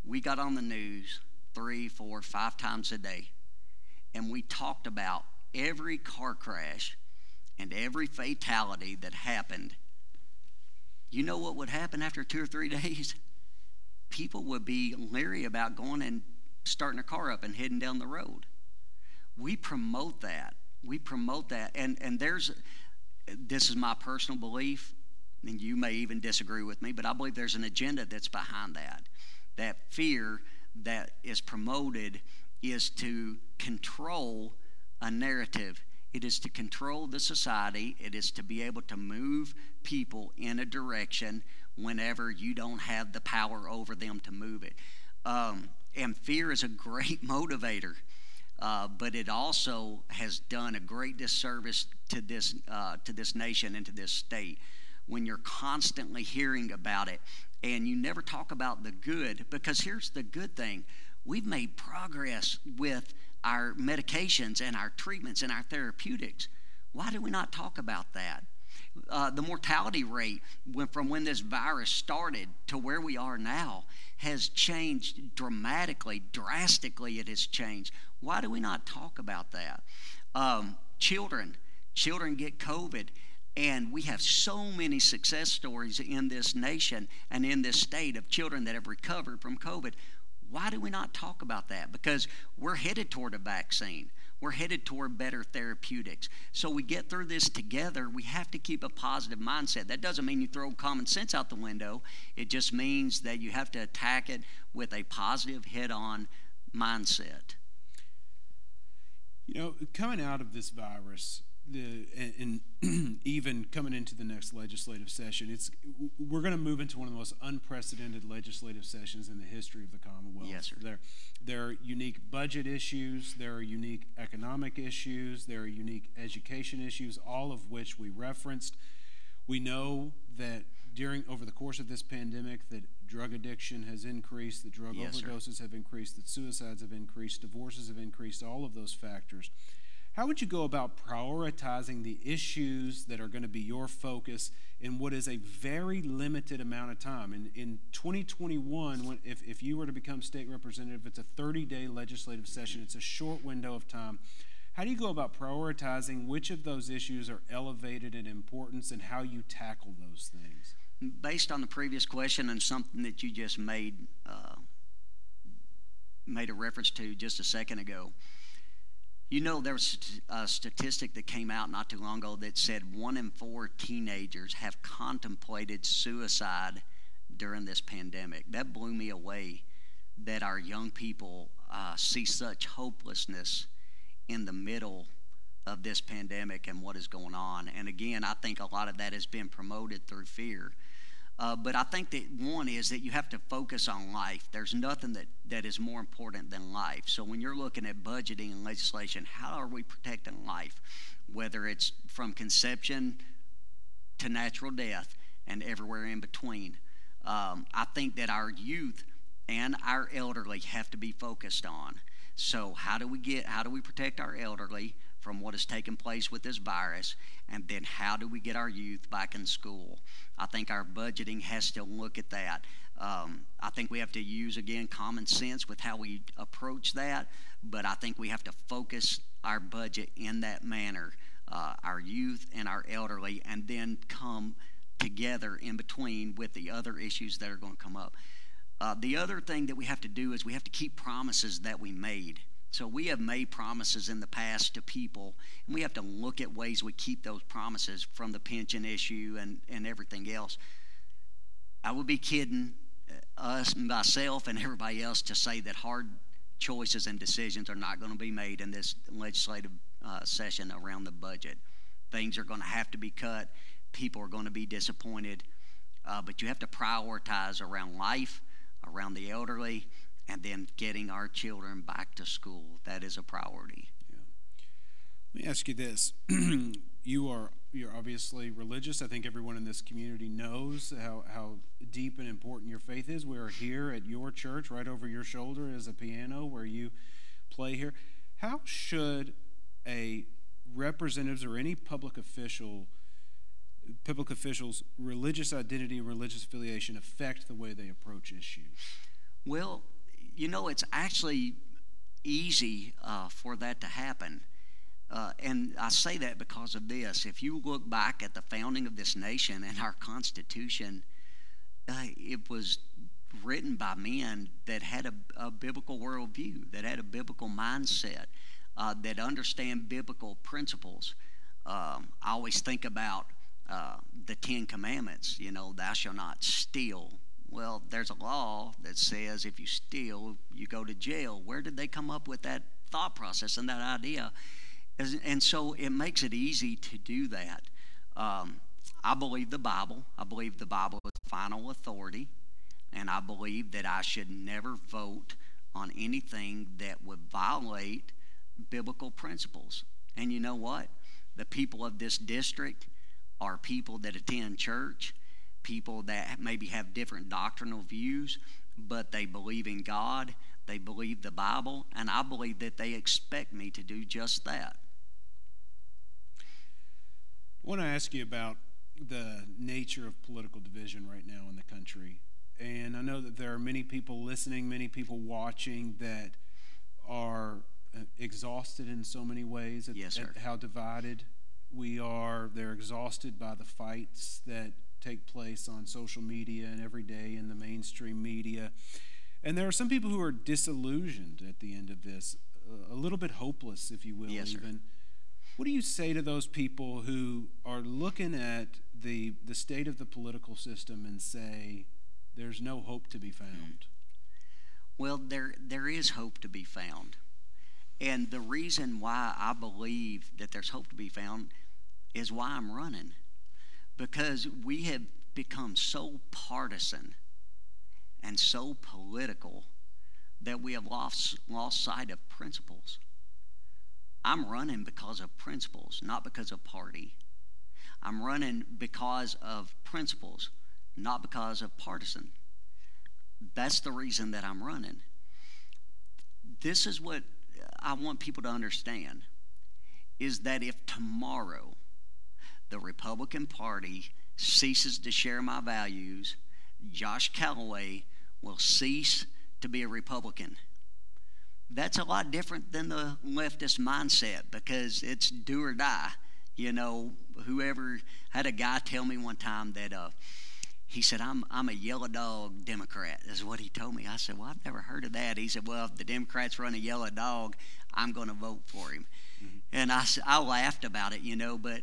we got on the news 3, 4, 5 times a day, and we talked about every car crash and every fatality that happened, you know what would happen after 2 or 3 days? People would be leery about going and starting a car up and heading down the road. We promote that. We promote that. And this is my personal belief, and you may even disagree with me, but I believe there's an agenda that's behind that. That fear that is promoted is to control a narrative. It is to control the society. It is to be able to move people in a direction whenever you don't have the power over them to move it. And fear is a great motivator, but it also has done a great disservice to this nation and to this state when you're constantly hearing about it and you never talk about the good. Because here's the good thing. We've made progress with our medications and our treatments and our therapeutics. Why do we not talk about that? The mortality rate from when this virus started to where we are now has changed dramatically, drastically it has changed. Why do we not talk about that? Children get COVID, and we have so many success stories in this nation and in this state of children that have recovered from COVID. Why do we not talk about that? Because we're headed toward a vaccine. We're headed toward better therapeutics. So we get through this together. We have to keep a positive mindset. That doesn't mean you throw common sense out the window. It just means that you have to attack it with a positive head-on mindset. You know, coming out of this virus, and even coming into the next legislative session, we're going to move into one of the most unprecedented legislative sessions in the history of the Commonwealth. Yes, sir. There are unique budget issues, there are unique economic issues, there are unique education issues, all of which we referenced. We know that over the course of this pandemic that drug addiction has increased, that drug overdoses have increased, that suicides have increased, divorces have increased, all of those factors. How would you go about prioritizing the issues that are going to be your focus in what is a very limited amount of time? In 2021, if you were to become state representative, it's a 30-day legislative session. It's a short window of time. How do you go about prioritizing which of those issues are elevated in importance and how you tackle those things? Based on the previous question and something that you just made a reference to just a second ago, you know, there was a statistic that came out not too long ago that said 1 in 4 teenagers have contemplated suicide during this pandemic. That blew me away, that our young people see such hopelessness in the middle of this pandemic and what is going on. And again, I think a lot of that has been promoted through fear. But I think that one is that you have to focus on life. There's nothing that is more important than life. So when you're looking at budgeting and legislation, how are we protecting life? Whether it's from conception to natural death and everywhere in between. I think that our youth and our elderly have to be focused on. So how do we protect our elderly from what has taken place with this virus, and then how do we get our youth back in school? I think our budgeting has to look at that. I think we have to use, again, common sense with how we approach that, but I think we have to focus our budget in that manner, our youth and our elderly, and then come together in between with the other issues that are going to come up. The other thing that we have to do is we have to keep promises that we made. So we have made promises in the past to people, and we have to look at ways we keep those promises, from the pension issue and everything else. I would be kidding myself and everybody else to say that hard choices and decisions are not going to be made in this legislative session around the budget. Things are going to have to be cut. People are going to be disappointed. But you have to prioritize around life, around the elderly, and then getting our children back to school. That is a priority. Yeah. Let me ask you this. You're obviously religious. I think everyone in this community knows how deep and important your faith is. We are here at your church. Right over your shoulder is a piano where you play here. How should a representatives or any public official's religious identity and religious affiliation affect the way they approach issues? Well, it's actually easy for that to happen. And I say that because of this. If you look back at the founding of this nation and our Constitution, it was written by men that had a biblical worldview, that had a biblical mindset, that understand biblical principles. I always think about the Ten Commandments, thou shalt not steal. Well, there's a law that says if you steal, you go to jail. Where did they come up with that thought process and that idea? And so it makes it easy to do that. I believe the Bible. I believe the Bible is final authority. And I believe that I should never vote on anything that would violate biblical principles. And you know what? The people of this district are people that attend church, people that maybe have different doctrinal views, but they believe in God, they believe the Bible, and I believe that they expect me to do just that. I want to ask you about the nature of political division right now in the country. And I know that there are many people listening, many people watching that are exhausted in so many ways at how divided we are. They're exhausted by the fights that take place on social media and every day in the mainstream media. And there are some people who are disillusioned at the end of this, a little bit hopeless, if you will, even. What do you say to those people who are looking at the state of the political system and say, there's no hope to be found? Well, there is hope to be found. And the reason why I believe that there's hope to be found is why I'm running. Because we have become so partisan and so political that we have lost sight of principles. I'm running because of principles, not because of party. I'm running because of principles, not because of partisan. That's the reason that I'm running. This is what I want people to understand, is that if tomorrow the Republican Party ceases to share my values, Josh Calloway will cease to be a Republican. That's a lot different than the leftist mindset, because it's do or die. Whoever had a guy tell me one time that he said, I'm a yellow dog Democrat, is what he told me. I said, well, I've never heard of that. He said, well, if the Democrats run a yellow dog, I'm going to vote for him. Mm-hmm. And I laughed about it, but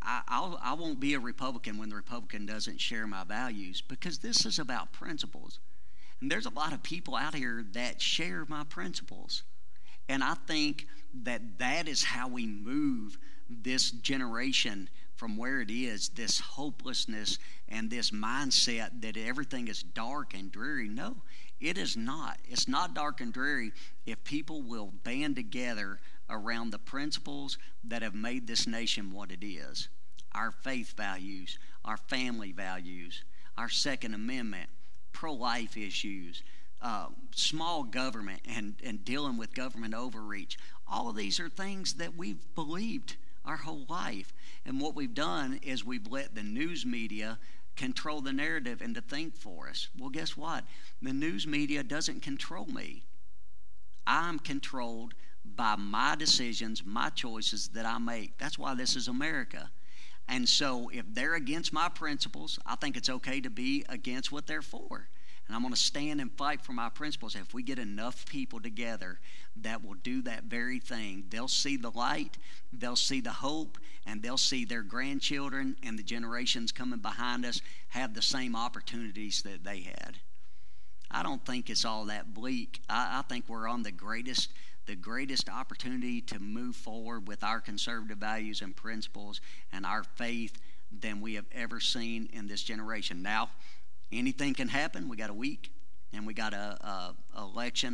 I won't be a Republican when the Republican doesn't share my values, because this is about principles. And there's a lot of people out here that share my principles. And I think that is how we move this generation from where it is, this hopelessness and this mindset that everything is dark and dreary. No, it is not. It's not dark and dreary if people will band together around the principles that have made this nation what it is. Our faith values, our family values, our Second Amendment, pro-life issues, small government and dealing with government overreach. All of these are things that we've believed our whole life. And what we've done is we've let the news media control the narrative and to think for us. Well, guess what? The news media doesn't control me. I'm controlled by my decisions, my choices that I make. That's why this is America. And so if they're against my principles, I think it's okay to be against what they're for. And I'm going to stand and fight for my principles. If we get enough people together that will do that very thing, they'll see the light, they'll see the hope, and they'll see their grandchildren and the generations coming behind us have the same opportunities that they had. I don't think it's all that bleak. I think we're on the greatest opportunity to move forward with our conservative values and principles and our faith than we have ever seen in this generation. Now, anything can happen. We got a week, and we got a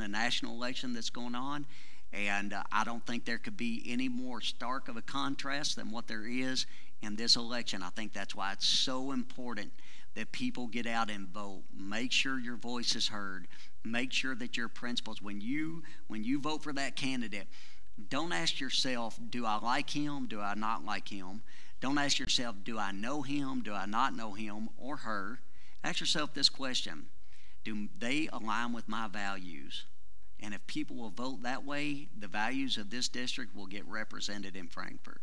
national election that's going on, and I don't think there could be any more stark of a contrast than what there is in this election. I think that's why it's so important that people get out and vote. Make sure your voice is heard. Make sure that your principles, when you vote for that candidate, don't ask yourself, do I like him? Do I not like him? Don't ask yourself, do I know him? Do I not know him or her? Ask yourself this question: do they align with my values? And if people will vote that way, the values of this district will get represented in Frankfort.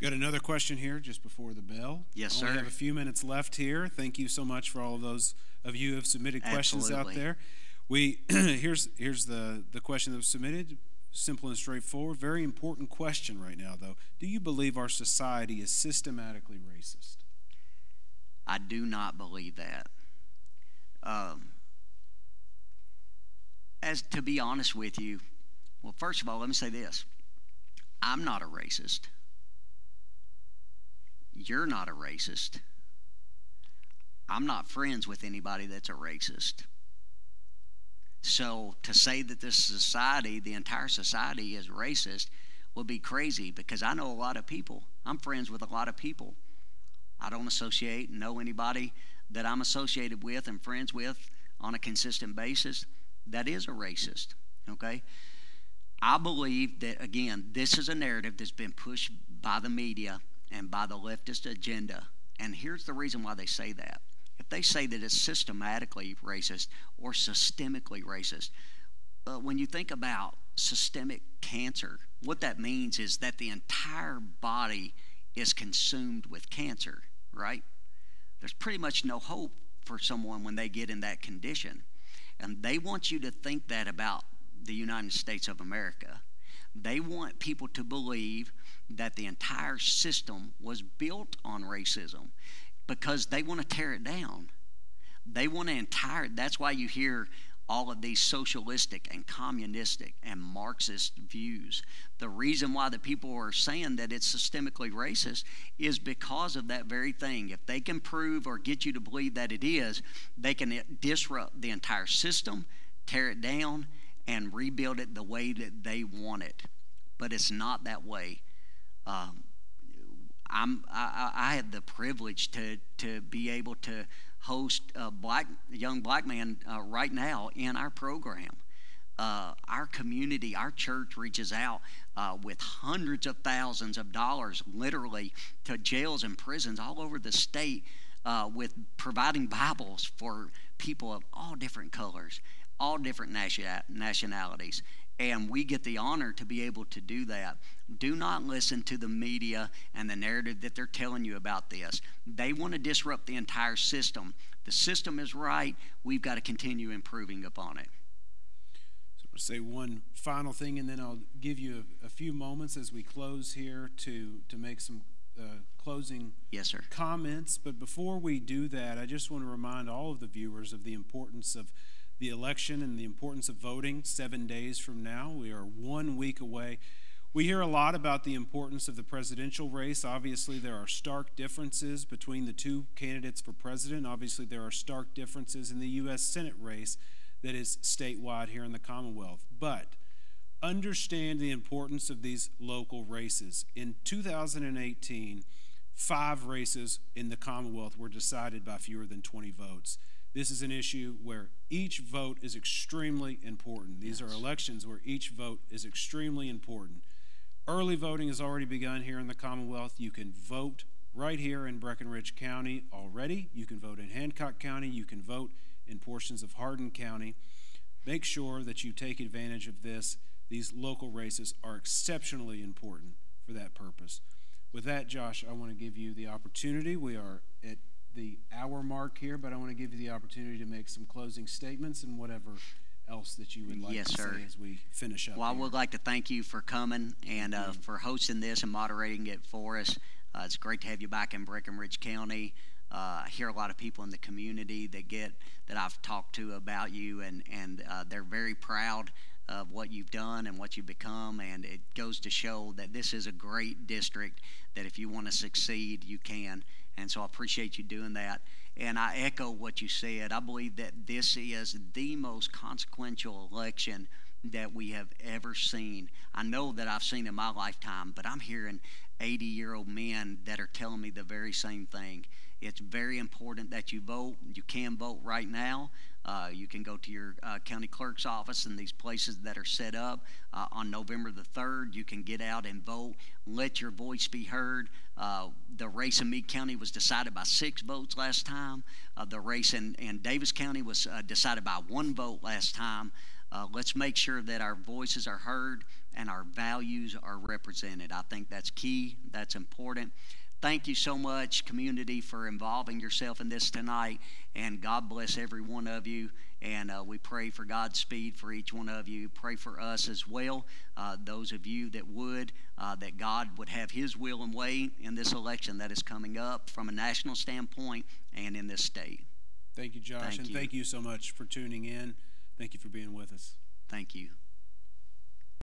Got another question here just before the bell. Yes, sir. We have a few minutes left here. Thank you so much for all of those of you who have submitted questions out there. Here's the question that was submitted. Simple and straightforward. Very important question right now, though. Do you believe our society is systematically racist? I do not believe that. As to be honest with you, well, first of all, let me say this. I'm not a racist. You're not a racist. I'm not friends with anybody that's a racist. So to say that this society, the entire society, is racist would be crazy, because I know a lot of people. I'm friends with a lot of people. I don't associate and know anybody that I'm associated with and friends with on a consistent basis that is a racist, okay? I believe that, again, this is a narrative that's been pushed by the media and by the leftist agenda. And here's the reason why they say that. If they say that it's systematically racist or systemically racist, when you think about systemic cancer, what that means is that the entire body is consumed with cancer, right? There's pretty much no hope for someone when they get in that condition. And they want you to think that about the United States of America. They want people to believe that the entire system was built on racism, because they want to tear it down. They want to that's why you hear all of these socialistic and communistic and Marxist views. The reason why the people are saying that it's systemically racist is because of that very thing. If they can prove or get you to believe that it is, they can disrupt the entire system, tear it down, and rebuild it the way that they want it. But it's not that way. I had the privilege to be able to host a young black man right now in our program. Our community, our church reaches out with hundreds of thousands of dollars, literally, to jails and prisons all over the state, with providing Bibles for people of all different colors, all different nationalities. And we get the honor to be able to do that. Do not listen to the media and the narrative that they're telling you about this. They want to disrupt the entire system. The system is right. We've got to continue improving upon it. So I'm going to say one final thing, and then I'll give you a few moments as we close here to make some closing comments. But before we do that, I just want to remind all of the viewers of the importance of the election and the importance of voting 7 days from now. We are 1 week away. We hear a lot about the importance of the presidential race. Obviously, there are stark differences between the two candidates for president. Obviously, there are stark differences in the U.S. Senate race that is statewide here in the Commonwealth. But understand the importance of these local races. In 2018, 5 races in the Commonwealth were decided by fewer than 20 votes. This is an issue where each vote is extremely important. These are elections where each vote is extremely important. Early voting has already begun here in the Commonwealth. You can vote right here in Breckinridge County already. You can vote in Hancock County. You can vote in portions of Hardin County. Make sure that you take advantage of this. These local races are exceptionally important for that purpose. With that, Josh, I want to give you the opportunity. We are at the hour mark here, but I want to give you the opportunity to make some closing statements and whatever else that you would like Yes, to sir. say as we finish up. Well, I here. would like to thank you for coming and for hosting this and moderating it for us. It's great to have you back in Breckinridge County. I hear a lot of people in the community that I've talked to about you, and they're very proud of what you've done and what you've become, and it goes to show that this is a great district, that if you want to succeed, you can. And so I appreciate you doing that. And I echo what you said. I believe that this is the most consequential election that we have ever seen. I know that I've seen in my lifetime, but I'm hearing 80-year-old men that are telling me the very same thing. It's very important that you vote. You can vote right now. You can go to your county clerk's office and these places that are set up. On November the 3rd, you can get out and vote. Let your voice be heard. The race in Meade County was decided by 6 votes last time. The race in Davis County was decided by 1 vote last time. Let's make sure that our voices are heard and our values are represented. I think that's key. That's important. Thank you so much, community, for involving yourself in this tonight, and God bless every one of you, and we pray for Godspeed for each one of you. Pray for us as well, those of you that that God would have His will and way in this election that is coming up from a national standpoint and in this state. Thank you, Josh, Thank you. Thank you so much for tuning in. Thank you for being with us. Thank you.